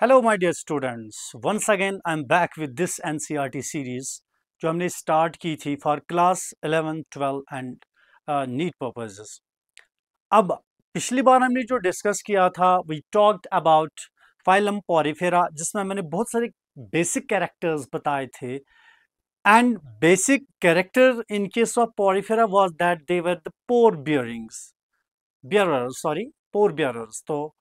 Hello my dear students, once again I am back with this NCERT series जो हमने start की थी for class 11, 12 and NEET purposes. अब पिछली बार हमने जो डिस्कस किया था, we talked about phylum Porifera, जिसमें मैंने बहुत सारे बेसिक कैरेक्टर्स बताए थे। And basic character in case of Porifera was that they were the pore bearers. तो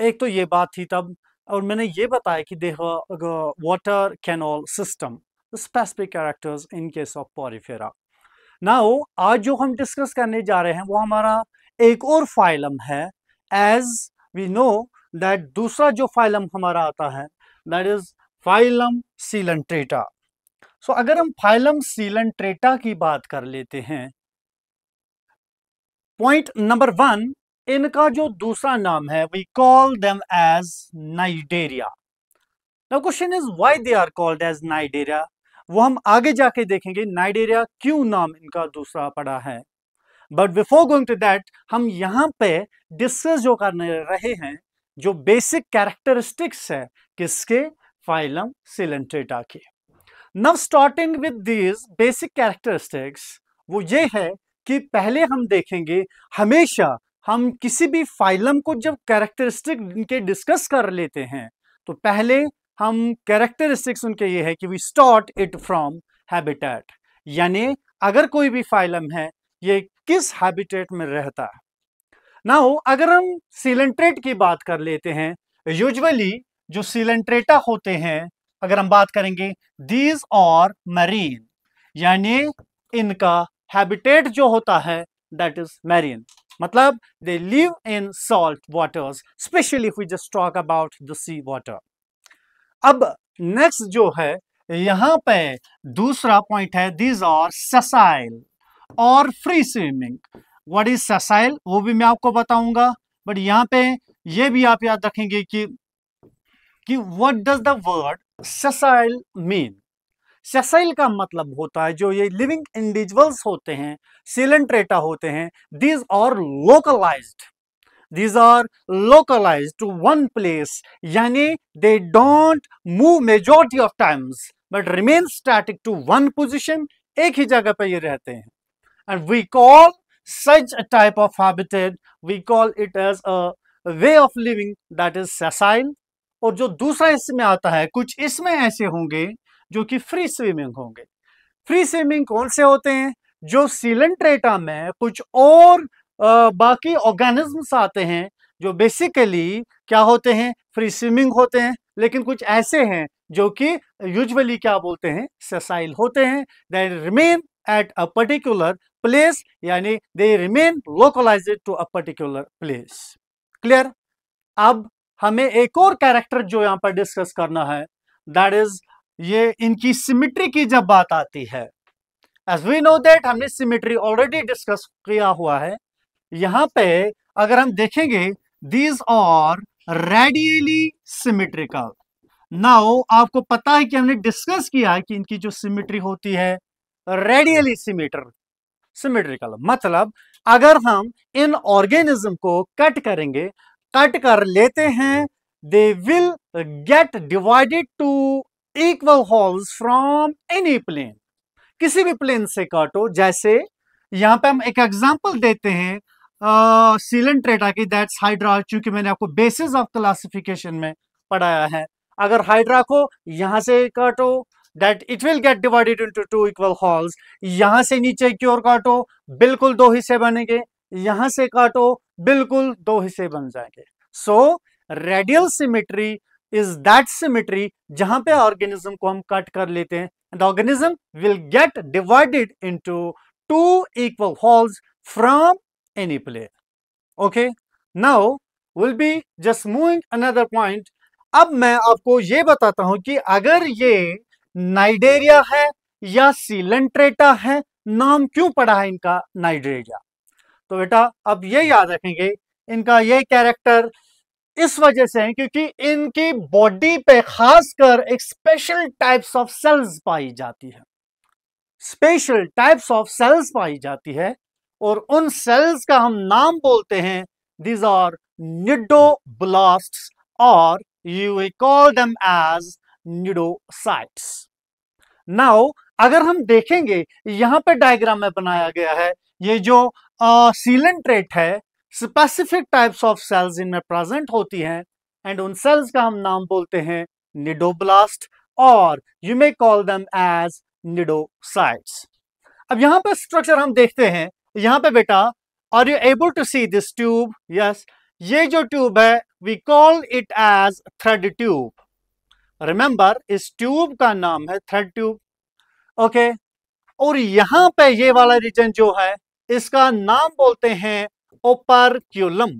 एक तो ये बात थी तब, और मैंने ये बताया कि the water canal system specific characters in case of Porifera. Now आज जो हम डिस्कस करने जा रहे हैं वो हमारा एक और फाइलम है। एज वी नो दैट दूसरा जो फाइलम हमारा आता है दैट इज फाइलम सीलेंट्रेटा। सो अगर हम फाइलम सीलेंट्रेटा की बात कर लेते हैं, पॉइंट नंबर 1, इनका जो दूसरा नाम है we call them as Cnidaria. Now question is why they are called as Cnidaria. वो हम आगे जाके देखेंगे नाइडेरिया क्यों नाम इनका दूसरा पड़ा है। But before going to that, हम यहां पे डिस्कस जो करने रहे हैं जो बेसिक कैरेक्टरिस्टिक्स है किसके, फाइलम सिलेंट्रेटा के। Now starting with these basic characteristics, वो ये है कि पहले हम देखेंगे, हमेशा हम किसी भी फाइलम को जब कैरेक्टरिस्टिक इनके डिस्कस कर लेते हैं तो पहले हम कैरेक्टरिस्टिक्स उनके ये है कि we start it from habitat, यानी अगर कोई भी फाइलम है ये किस हैबिटेट में रहता है। नाउ अगर हम सिलेंट्रेट की बात कर लेते हैं, यूजुअली जो सिलेंट्रेटा होते हैं, अगर हम बात करेंगे दीज और मरीन, यानी इनका हैबिटेट जो होता है दैट इज मैरीन, मतलब they live in salt waters, specially if we just talk about the sea water. अब नेक्स्ट जो है यहां पे दूसरा पॉइंट है दीज आर ससाइल और फ्री स्विमिंग। व्हाट इज ससाइल वो भी मैं आपको बताऊंगा, बट यहां पे ये भी आप याद रखेंगे कि what does the word ससाइल mean. Sessile का मतलब होता है जो ये लिविंग इंडिविजुअल्स होते हैं, सिलेंट्रेटा होते हैं, these are localized, these are localized to one place, yani they don't move majority of times but remain static to one position, एक ही जगह पे ये रहते हैं। and we call such a type of habitat, we call it as a way of living that is sessile। और जो दूसरा इसमें आता है, कुछ इसमें ऐसे होंगे जो कि फ्री स्विमिंग होंगे। फ्री स्विमिंग कौन से होते हैं, जो सिलेंट्रेटा में कुछ और बाकी ऑर्गेनिजम्स आते हैं जो बेसिकली क्या होते हैं, फ्री स्विमिंग होते हैं, लेकिन कुछ ऐसे हैं जो कि यूजुअली क्या बोलते हैं, सेसाइल होते हैं। They remain at a particular place, यानी they remain localized to a particular place. Clear. अब हमें एक और कैरेक्टर जो यहां पर डिस्कस करना है, दैट इज ये इनकी सिमिट्री की जब बात आती है। एज वी नो दैट हमने सिमिट्री ऑलरेडी डिस्कस किया हुआ है। यहां पे अगर हम देखेंगे दीज आर रेडियली सिमेट्रिकल। नाउ आपको पता है कि हमने डिस्कस किया है कि इनकी जो सिमेट्री होती है रेडियली सिमेट्रिकल, मतलब अगर हम इन ऑर्गेनिज्म को कट करेंगे, कट कर लेते हैं, they will get divided to equal halves from any plane, किसी भी प्लेन से काटो। जैसे यहां पे हम एक एग्जांपल देते हैं सिलेंट्रेटा की, दैट्स हाइड्रा, क्योंकि मैंने आपको बेसिस ऑफ क्लासिफिकेशन में पढ़ाया है। अगर हाइड्रा को यहां से काटो that it will get divided into two equal holes, यहां से नीचे की ओर काटो बिल्कुल दो हिस्से बनेंगे, यहां से काटो बिल्कुल दो हिस्से बन जाएंगे। So radial symmetry is that symmetry जहां पे ऑर्गेनिज्म को हम कट कर लेते हैं, the organism will get divided into two equal wholes from any plane. Okay, now we'll be just moving another point। अब मैं आपको ये बताता हूं कि अगर ये नाइडेरिया है या सिलेंट्रेटा है, नाम क्यों पड़ा है इनका नाइडेरिया। तो बेटा अब ये याद रखेंगे, इनका ये कैरेक्टर इस वजह से है क्योंकि इनकी बॉडी पे खासकर एक स्पेशल टाइप्स ऑफ सेल्स पाई जाती है, स्पेशल टाइप्स ऑफ सेल्स पाई जाती है, और उन सेल्स का हम नाम बोलते हैं दीज आर निडोब्लास्ट्स और we call them as nidocytes. Now अगर हम देखेंगे यहाँ पे डायग्राम में बनाया गया है, ये जो सीलेंट्रेट है, स्पेसिफिक टाइप्स ऑफ सेल्स इनमें प्रेजेंट होती हैं एंड उन सेल्स का हम नाम बोलते हैं निडोब्लास्ट और you may call them as cnidocytes. अब यहाँ पे स्ट्रक्चर हम देखते हैं. यहाँ पे बेटा, are you able to see this tube? Yes, ये जो ट्यूब है we call it as thread tube. Remember, इस ट्यूब का नाम है थ्रेड ट्यूब. ओके, और यहां पे ये वाला रीजन जो है इसका नाम बोलते हैं ओपरक्यूलम.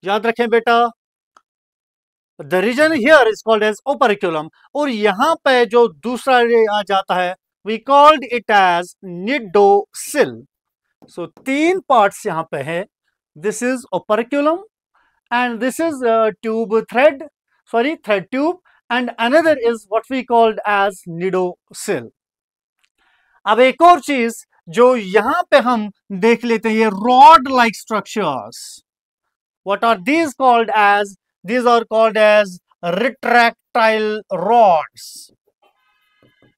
याद रखें बेटा, the region here is called as operculum. और यहां पे जो दूसरा आ जाता है we called it as cnidocil. So तीन पार्ट्स यहां पे है. This is operculum and this is tube thread, sorry, thread tube, and another is what we called as nidocyl. अब एक और चीज जो यहां पे हम देख लेते हैं, ये rod like structures. what are these called as? These are called as retractile rods.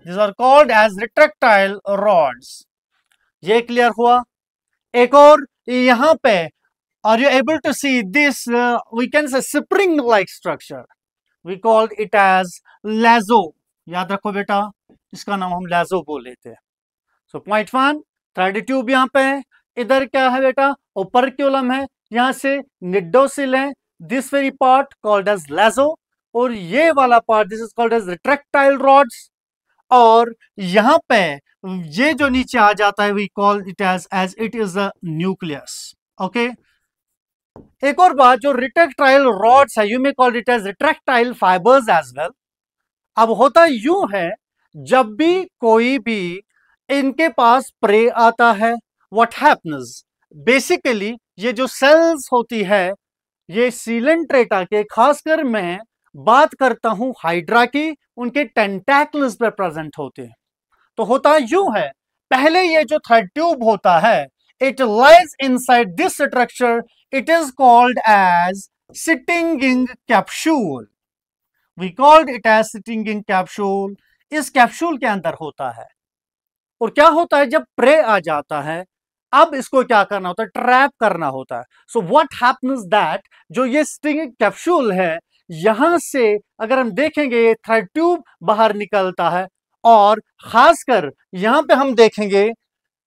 These are called as retractile rods. ये क्लियर हुआ? एक और यहां पे, are you able to see this we can say spring like structure? We called it as lazo. याद रखो बेटा, इसका नाम हम lazo बोल लेते हैं. So point one, thread tube यहाँ पे है. इधर क्या है बेटा? ओपरक्यूलम है. यहां से निडोसिल है. This very part called as lazo और ये वाला part this is called as retractile rods. और यहां पे ये जो नीचे आ जाता है we call it as it is a nucleus. Okay, एक और बात, जो रिट्रैक्टाइल रॉड्स है you may call it as retractile fibres as well. अब होता यूं है, जब भी कोई भी इनके पास प्रे आता है, व्हाट हैपन्स, बेसिकली ये जो सेल्स होती है ये सीलेंट्रेटा के, खासकर मैं बात करता हूं हाइड्रा की, उनके टेंटैकल्स पे प्रेजेंट होते हैं. तो होता यूं है, पहले ये जो थ्रेड ट्यूब होता है it lies inside this structure. It is called as Sittinging capsule. We called it as Sittinging capsule. इस कैप्सूल के अंदर होता है. और क्या होता है, जब प्रे आ जाता है, अब इसको क्या करना होता है? ट्रैप करना होता है. सो व्हाट हैपन्स दैट, जो ये स्टिंगिंग कैप्सूल है, यहां से अगर हम देखेंगे थ्रेड ट्यूब बाहर निकलता है और खासकर यहां पे हम देखेंगे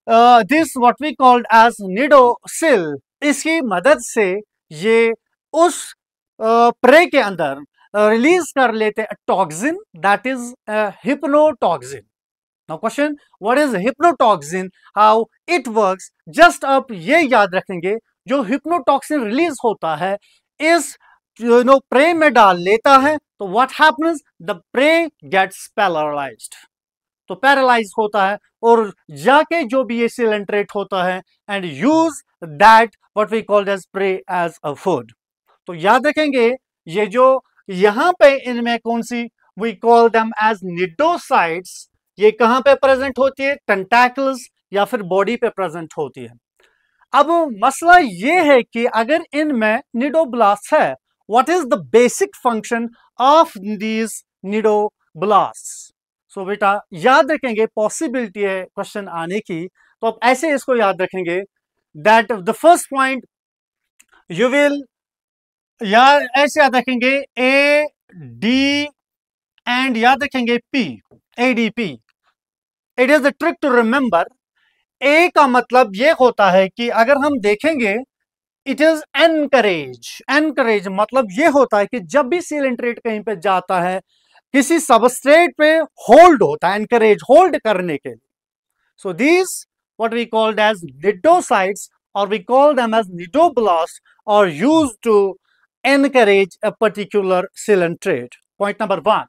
this what we called as cnidocil. इसकी मदद से ये उस प्रे के अंदर रिलीज कर लेते हैं toxin, that is hypnotoxin. Now question, what is hypnotoxin, how it works? Just आप ये याद रखेंगे, जो हिप्नोटॉक्सिन रिलीज होता है इस प्रे में डाल लेता है, तो what happens, the prey gets paralyzed. तो पैरालाइज होता है और जाके जो भी ये सिलेंट्रेट होता है and use that what we called as prey as a food. तो याद रखेंगे, ये जो यहां पे इनमें कौन सी, we call them as cnidocytes. ये कहां पे प्रेजेंट होती है? टेंटैकल्स या फिर बॉडी पे प्रेजेंट होती है. अब मसला ये है कि अगर इनमें निडोब्लास्ट है, what is the basic function of these cnidoblast? So बेटा याद रखेंगे, पॉसिबिलिटी है क्वेश्चन आने की, तो आप ऐसे इसको याद रखेंगे that the first point you will, यार ऐसे याद रखेंगे ए डी एंड याद रखेंगे P, ADP. It is the trick to remember. A का मतलब ये होता है कि अगर हम देखेंगे इट इज एनकरेज. एनकरेज मतलब ये होता है कि जब भी सिलेंट्रेट कहीं पे जाता है, किसी सबस्ट्रेट पे होल्ड होता है, एनकरेज, होल्ड करने के लिए. So these what we called as cnidocytes और we call them as cnidoblast और used to anchorage a particular coelenterate. Point number 1.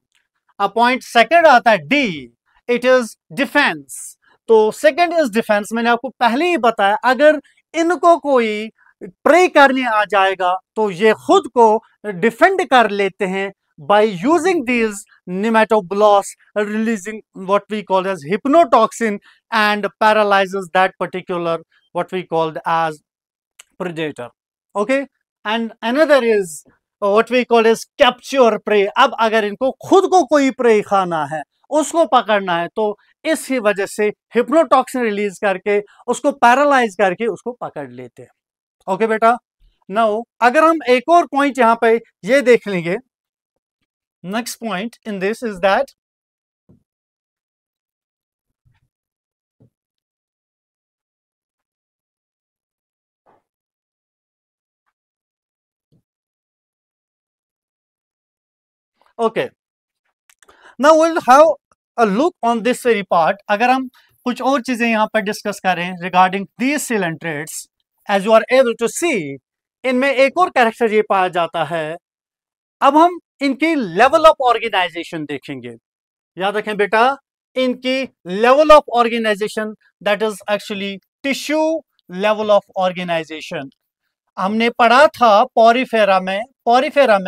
अब पॉइंट सेकंड आता है डी, इट इज डिफेंस. तो सेकंड इज डिफेंस. मैंने आपको पहले ही बताया, अगर इनको कोई प्रे करने आ जाएगा तो ये खुद को डिफेंड कर लेते हैं by using these nematoblasts, releasing what we call as hypnotoxin and paralyzes that particular what we called as predator. Okay, and another is what we call is capture prey. अब अगर इनको खुद को कोई प्रे खाना है, उसको पकड़ना है, तो इसकी वजह से हिप्नोटॉक्सिन रिलीज करके उसको पैरालाइज करके उसको पकड़ लेते हैं। ओके बेटा, नाउ अगर हम एक और पॉइंट यहां पे ये देख लेंगे, next point in this is that okay, now will have a look on this very part. अगर हम कुछ और चीजें यहां पर डिस्कस करें regarding these coelenterates, as you are able to see, इनमें एक और कैरेक्टर ये पाया जाता है। अब हम इनकी लेवल ऑफ ऑर्गेनाइजेशन देखेंगे। याद रखें बेटा, इनकी level of organization, that is actually tissue level of organization. हमने पढ़ा था पॉरीफेरा में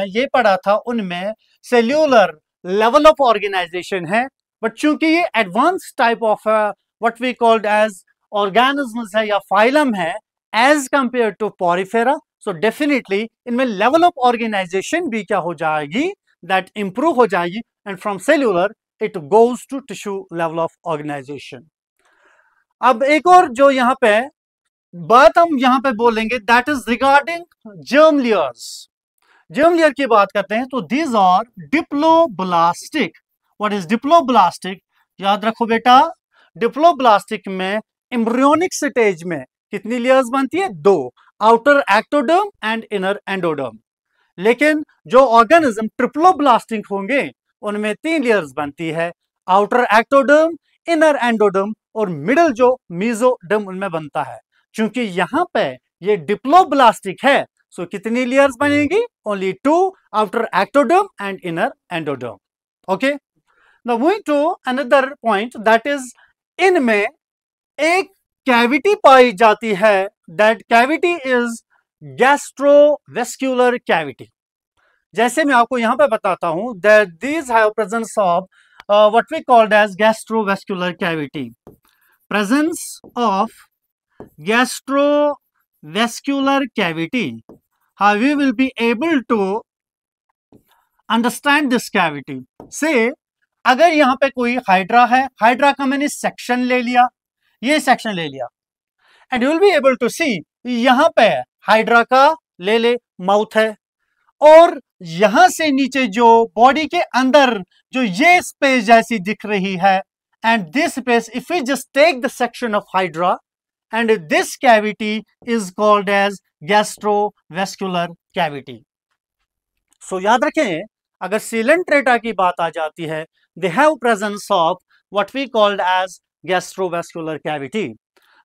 ये पढ़ा था, उनमें सेल्यूलर लेवल ऑफ ऑर्गेनाइजेशन है, बट चूंकि ये advance type of what we called as organisms है या फाइलम है as compare to Porifera, so definitely इनमें लेवल ऑफ ऑर्गेनाइजेशन भी क्या हो जाएगी, दैट इंप्रूव हो जाएगी, and from cellular it goes to tissue level of organization. अब एक और जो यहाँ पे बात हम यहां पे बोलेंगे, that is regarding germ layers. Germ layer की बात करते हैं तो these are diploblastic. What is diploblastic? याद रखो बेटा, डिप्लोब्लास्टिक में एम्ब्रियोनिक स्टेज में कितनी लेयर्स बनती है? दो, outer ectoderm and inner endoderm. लेकिन जो ऑर्गेनिज्म ट्रिप्लोब्लास्टिक होंगे उनमें तीन लेयर्स बनती है, आउटर एक्टोडर्म, इनर एंडोडर्म और मिडल जो मीजोडर्म उनमें बनता है। क्योंकि यहां पे ये डिप्लोब्लास्टिक है, सो कितनी लेयर्स बनेगी? Only two, outer ectoderm and inner endoderm. Okay, now moving to another point, that is इनमें एक कैविटी पाई जाती है, that cavity is gastrovascular cavity. जैसे मैं आपको यहां पे बताता हूं, that these have presence of what we called as gastrovascular cavity. Presence of gastrovascular cavity, how we will be able to understand this cavity? Say अगर यहां पे कोई हाइड्रा है, हाइड्रा का मैंने सेक्शन ले लिया, ये सेक्शन ले लिया, and you will be able to see यहां पे हाइड्रा का ले माउथ है, और यहां से नीचे जो बॉडी के अंदर जो ये स्पेस जैसी दिख रही है, and this space, if we just take the section of Hydra, and this cavity is called as gastrovascular cavity. So याद रखें, अगर सीलेंट्रेटा की बात आ जाती है, they have presence of what we called as gastrovascular cavity.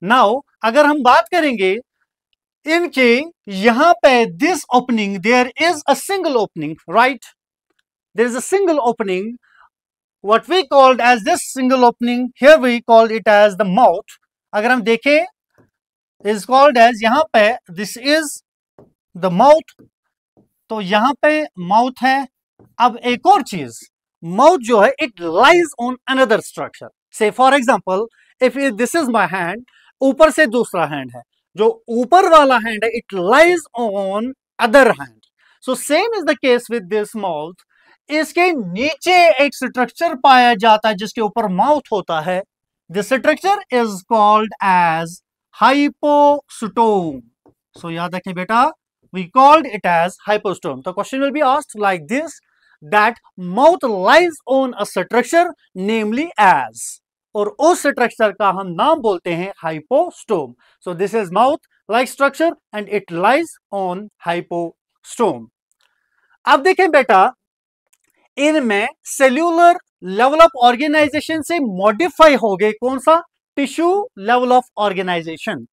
Now अगर हम बात करेंगे इनके यहां पे this opening, there is a single opening, right? There is a single opening, what we called as this single opening, here we call it as the mouth. अगर हम देखें, is called as, यहां पे this is the mouth, तो यहां पे mouth है। अब एक और चीज, माउथ जो है it lies on another structure. Say for example, if this is my hand, ऊपर से दूसरा हैंड है, जो ऊपर वाला हैंड है it lies on other hand. So same is the case with this mouth. इसके नीचे एक स्ट्रक्चर पाया जाता है जिसके ऊपर माउथ होता है। This structure is called as hypostome. So याद रखें बेटा, we called it as hypostome. The question will be asked like this, that mouth lies on a structure namely as, और उस स्ट्रक्चर का हम नाम बोलते हैं hypostome. So this is mouth like structure and it lies on hypostome. अब देखें बेटा, इनमें सेल्यूलर लेवल ऑफ ऑर्गेनाइजेशन से मॉडिफाई हो गए कौन सा? Tissue level of organization.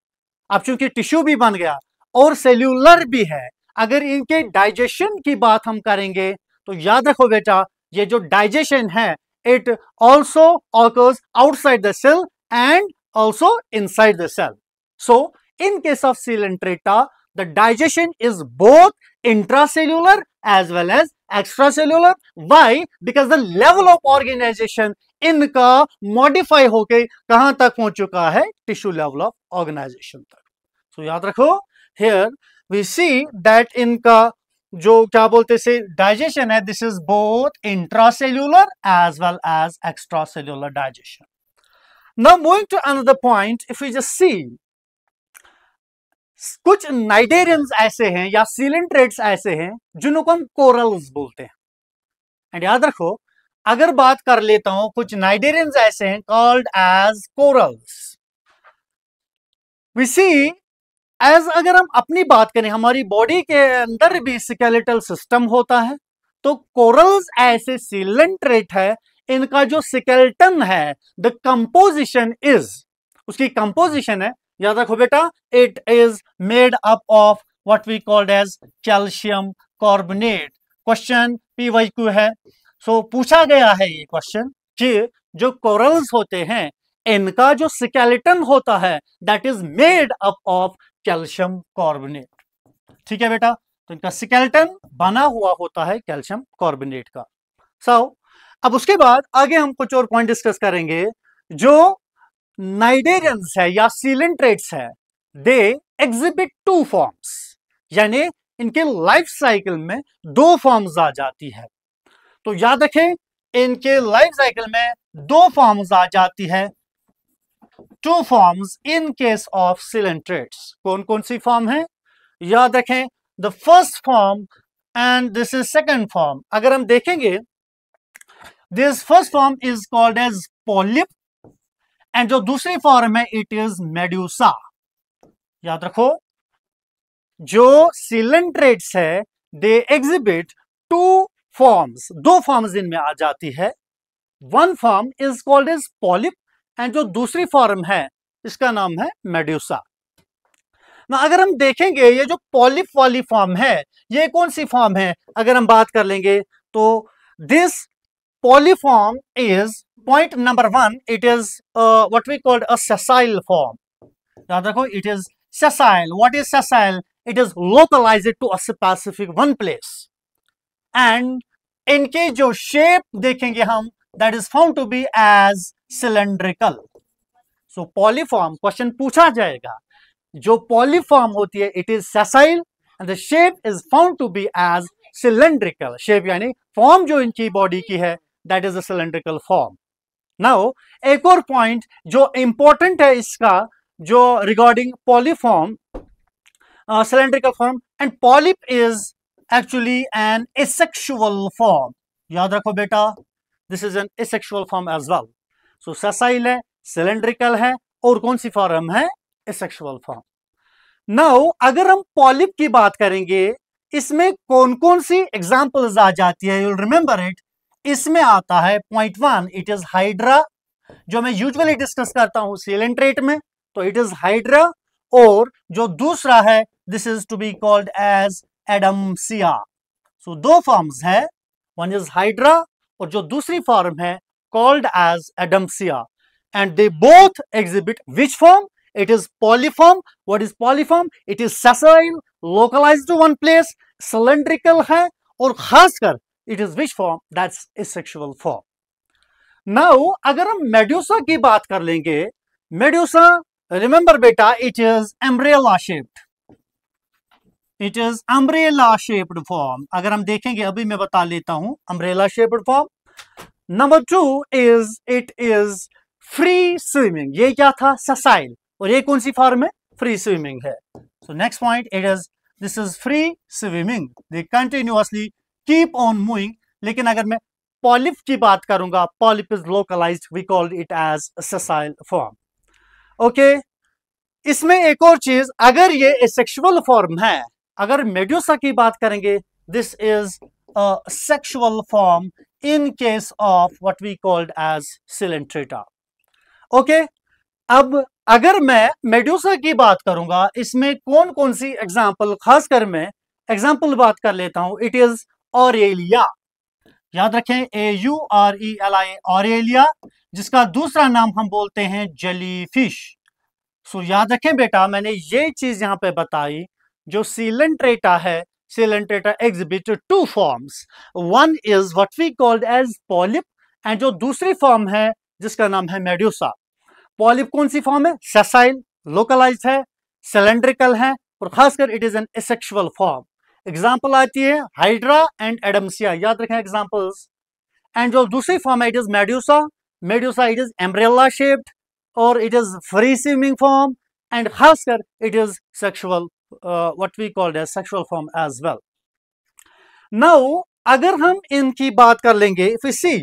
अब चूंकि टिश्यू भी बन गया और सेल्यूलर भी है, अगर इनके डाइजेशन की बात हम करेंगे तो याद रखो बेटा, ये जो डाइजेशन है it also occurs outside the cell and also inside the cell. So in case of Coelenterata the digestion is both intracellular as well as extracellular. Why? Because the level of organization इनका modify होके कहां तक पहुंच चुका है? Tissue level of organisation तक। सो याद रखो, हियर वी सी दैट इनका जो क्या बोलते से डाइजेशन है, this is both intracellular as well as extracellular digestion. Now moving to another point, if you just see, कुछ नाइडेरियंस ऐसे हैं या सिलेंट्रेट्स ऐसे हैं जिनको हम कोरल्स बोलते हैं. एंड याद रखो, अगर बात कर लेता हूं, कुछ नाइडेरियंस ऐसे हैं called as corals. We see as, अगर हम अपनी बात करें, हमारी बॉडी के अंदर भी स्केलेटल सिस्टम होता है, तो कोरल्स ऐसे सिलेंट्रेट है, इनका जो स्केलेटन है, द कंपोजिशन इज, उसकी कंपोजिशन है, याद रखो बेटा, it is made up of what we called as calcium carbonate. Question PYQ है. सो पूछा गया है ये क्वेश्चन कि जो कोरल्स होते हैं, इनका जो स्केलेटन होता है, that is made up of calcium carbonate. ठीक है बेटा, तो इनका स्केलेटन बना हुआ होता है कैल्शियम कार्बोनेट का. अब उसके बाद आगे हम कुछ और पॉइंट डिस्कस करेंगे. जो नाइडेरियंस है या सिलेंट्रेट्स है, दे एग्जिबिट टू फॉर्म्स, यानी इनके लाइफ साइकिल में दो फॉर्म्स आ जाती है. तो याद रखें, इनके लाइफ साइकिल में दो फॉर्म्स आ जाती है, two forms in case of coelenterates. कौन कौन सी फॉर्म है? याद रखें, the first form and this is second form. अगर हम देखेंगे, this first form is called as polyp, and जो दूसरी फॉर्म है, इट इज मेड्यूसा. याद रखो, जो सिलेंट्रेट्स है, दे एग्जिबिट टू फॉर्म्स, दो फॉर्म्स इनमें आ जाती है. One form is called as polyp, and जो दूसरी फॉर्म है, इसका नाम है मेड्यूसा. ना अगर हम देखेंगे, ये जो पॉलिप वाली फॉर्म है, ये कौन सी फॉर्म है? अगर हम बात कर लेंगे, तो this polyform is, point number 1, it is what we called a sessile form. याद रखो, it is sessile. What is sessile? It is localized to a specific one place. And इनके जो शेप देखेंगे हम, that is found to be as cylindrical. So polyform, question पूछा जाएगा, जो polyform होती है, it is sessile and the shape is found to be as cylindrical. Shape यानी फॉर्म जो इनकी बॉडी की है, that is a cylindrical form. Now एक और पॉइंट जो इंपॉर्टेंट है इसका, जो regarding polyform, cylindrical form, and polyp is actually an asexual form. याद रखो बेटा, this is an asexual form as well. So sessile है, सिलेंड्रिकल है, और कौन सी फॉर्म है? Asexual form. नाउ अगर हम पॉलिप की बात करेंगे, इसमें कौन कौन सी एग्जांपल्स आ जाती है? You remember it. इसमें आता है पॉइंट 1, इट इज हाइड्रा, जो मैं यूजुअली डिस्कस करता हूं सिलेंट्रेट में, तो इट इज हाइड्रा. और जो दूसरा है, this is to be called as Adamsia. So दो फॉर्म्स है, वन इज हाइड्रा और जो दूसरी फॉर्म है called as Adamsia. And they both exhibit which form? It is polyform. What is polyform? It is sessile, localized to one place, cylindrical है, और खासकर it is which form? That's asexual form. Now अगर हम medusa की बात कर लेंगे, medusa, remember बेटा, it is umbrella shaped. It is umbrella shaped form. अगर हम देखेंगे, अभी मैं बता लेता हूं, umbrella shaped form. Number 2 is it is free swimming. ये क्या था? Sessile. और ये कौन सी फॉर्म है? फ्री स्विमिंग है. So next point, it is, this is free swimming. They continuously keep on moving. लेकिन अगर मैं पॉलिप की बात करूंगा, polyp is localized, we called it as sessile form. Okay, इसमें एक और चीज, अगर ये एसेक्सुअल फॉर्म है, अगर मेड्यूसा की बात करेंगे, this is a sexual form in case of what we called as Coelenterata. Okay, अब अगर मैं मेड्यूसा की बात करूंगा, इसमें कौन कौन सी एग्जाम्पल, खासकर मैं एग्जाम्पल बात कर लेता हूं. It is Aurelia. याद रखें, AURELIA, ऑरेलिया, जिसका दूसरा नाम हम बोलते हैं जेलीफिश. सो याद रखें बेटा, मैंने ये चीज यहां पे बताई, जो सिलेंट्रेटा है, Coelenterata exhibit two forms. One is what we called as polyp, and जो दूसरी फॉर्म है, जिसका नाम है मेड्यूसा. पॉलिप कौन सी फॉर्म है? सेसाइल, लोकलाइज्ड है, सिलेंड्रिकल है, और खासकर it is an asexual form. Example आती है हाइड्रा एंड एडम्सिया, याद रखें एग्जाम्पल्स। एंड जो दूसरी फॉर्म है it is medusa, medusa it is umbrella shaped और it is free swimming form and खासकर it is sexual, what we called as sexual form as well. Now अगर हम इनकी बात कर लेंगे, इफ यू सी,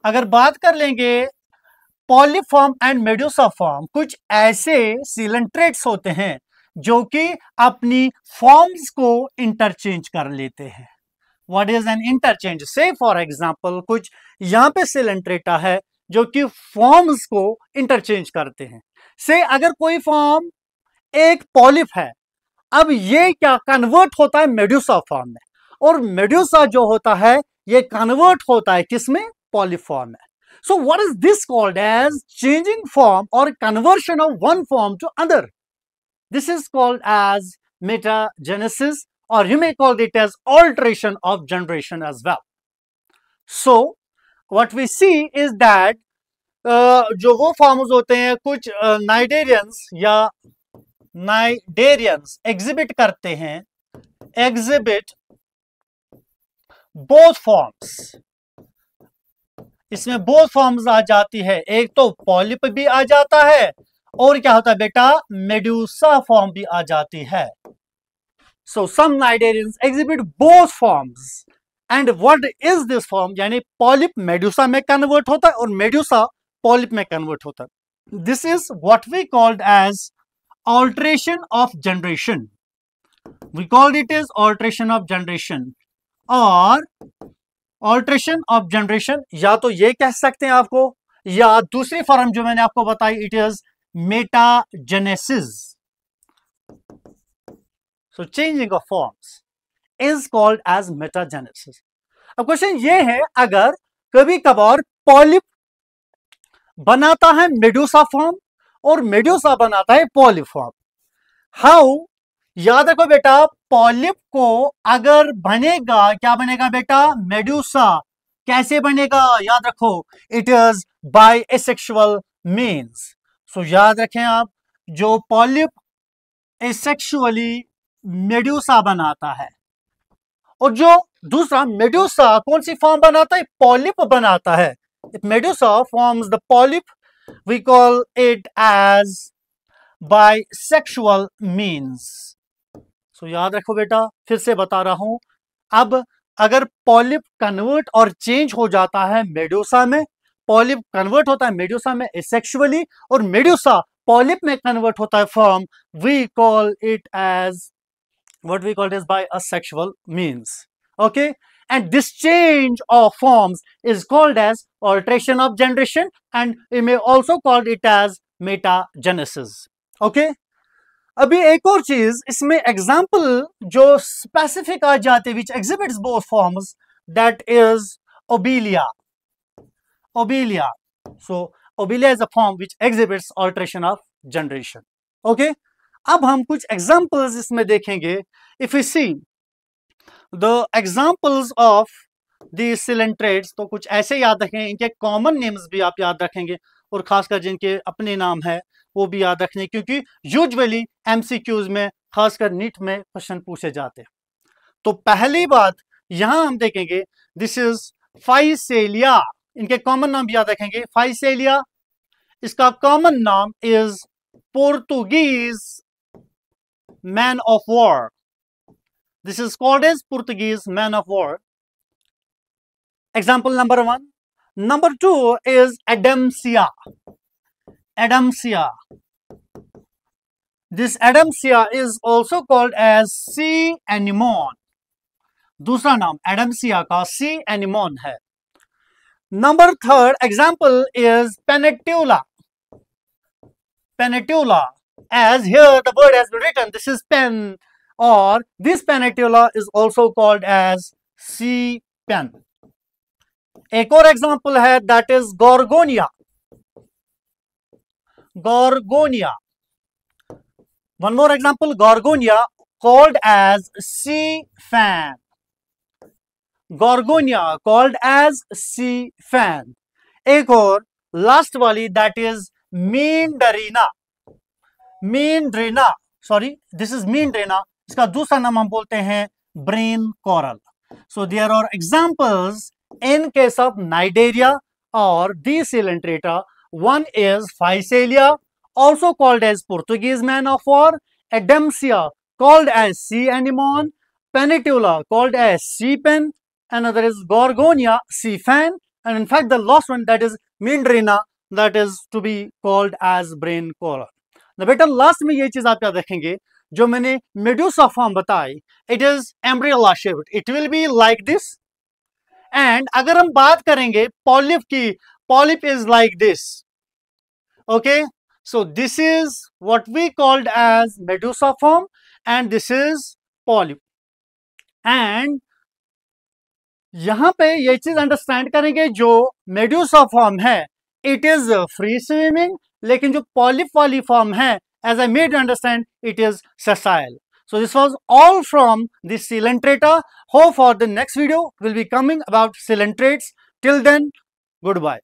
अगर बात कर लेंगे पॉलीफॉर्म एंड मेड्यूसा फॉर्म, कुछ ऐसे सिलेंट्रेट्स होते हैं जो कि अपनी फॉर्म्स को इंटरचेंज कर लेते हैं। What is an interchange? से फॉर एग्जांपल कुछ यहां पे सिलेंट्रेटा है जो कि फॉर्म्स को इंटरचेंज करते हैं। से अगर कोई फॉर्म एक पॉलिप है, अब ये क्या कन्वर्ट होता है मेड्यूसा फॉर्म में, और मेड्यूसा जो होता है ये कन्वर्ट होता है किसमें? पॉलीफॉर्म में। So what is this called as changing form or conversion of one form to other? This is called as metagenesis, or you may call it as alteration of generation as well. So what we see is that जो वो forms होते हैं कुछ cnidarians या cnidarians exhibit करते हैं, exhibit both forms. इसमें both forms आ जाती है, एक तो पॉलिप भी आ जाता है और क्या होता है बेटा, मेड्यूसा फॉर्म भी आ जाती है। So some cnidarians exhibit both forms and what is this form, यानी पॉलिप मेड्यूसा में कन्वर्ट होता है और मेड्यूसा पॉलिप में कन्वर्ट होता है। This is what we called as alternation of generation. We called it is alternation of generation, और alternation of generation या तो ये कह सकते हैं आपको, या दूसरी फॉर्म जो मैंने आपको बताई it is metagenesis. So changing of forms is called as metagenesis. अब क्वेश्चन ये है, अगर कभी कभार पॉलिप बनाता है मेड्यूसा फॉर्म और मेड्यूसा बनाता है पॉलिप फॉर्म, हाउ? याद रखो बेटा, पॉलिप को अगर बनेगा, क्या बनेगा बेटा? मेड्यूसा। कैसे बनेगा? याद रखो, it is by asexual means. So याद रखें आप, जो पॉलिप एसेक्सुअली मेड्यूसा बनाता है, और जो दूसरा मेड्यूसा कौन सी फॉर्म बनाता है? पॉलिप बनाता है। If medusa forms the polyp, we call it as by sexual means. So याद रखो बेटा, फिर से बता रहा हूं, अब अगर पॉलिप कन्वर्ट और चेंज हो जाता है मेड्यूसा में, पॉलिप कन्वर्ट होता है मेड्यूसा में एसेक्सुअली, और मेड्यूसा पॉलिप में कन्वर्ट होता है form, we call it as what we call it as by a sexual means. Okay, and this change of forms is called as alteration of generation, and we may also call it as metagenesis. Okay, अभी एक और चीज इसमें example जो specific आ जाते which exhibits both forms, that is Obelia. Obelia, so Obelia is a form which exhibits alternation of generation. Okay, अब हम कुछ एग्जाम्पल्स इसमें देखेंगे। If you see the examples of the coelenterates, तो कुछ ऐसे याद रखें, इनके कॉमन नेम्स भी आप याद रखेंगे और खासकर जिनके अपने नाम है वो भी याद रखने, क्योंकि यूजुअली एमसीक्यूज में खासकर नीट में क्वेश्चन पूछे जाते हैं। तो पहली बात यहां हम देखेंगे, दिस इज फाइसेलिया। इनके कॉमन नाम भी याद रखेंगे। फाइसेलिया, इसका कॉमन नाम is Portuguese man of war. This is called as Portuguese man of war. Example number 1। Number 2 is Adamsia. Adamsia. This Adamsia is also called as sea anemone. दूसरा नाम Adamsia का sea anemone है। Number 3 example is Pennatula. Pennatula, as here the word has been written, this is pen, or this Pennatula is also called as sea pen. एक और example है, that is Gorgonia. Gorgonia. One more example, Gorgonia called as sea fan. Gorgonia called as sea fan. एक और last वाली, that is Meandrina. Meandrina sorry this is Meandrina, इसका दूसरा नाम हम बोलते हैं brain coral. So there are examples in case of Cnidaria or Decelentrata. One is Physalia, also called as Portuguese man of war, Adamsia, called as sea anemone, Penitula, called as sea pen, another is Gorgonia, sea fan, and in fact the last one, that is Mindrina, that is to be called as brain coral. Now बेटा last में ये चीज आप क्या देखेंगे, जो मैंने medusa form बताई, it is umbrella shaped, it will be like this. And अगर हम बात करेंगे पॉलिप की, polyp is like this. Okay, so this is what we called as medusa form and this is polyp. And यहां पे ये चीज अंडरस्टैंड करेंगे, जो मेडुसा फॉर्म है इट इज फ्री स्विमिंग, लेकिन जो पॉलिप वाली फॉर्म है, as I made you understand, it is sessile. So this was all from the Coelenterata. Hope for the next video will be coming about coelentrates. Till then, goodbye.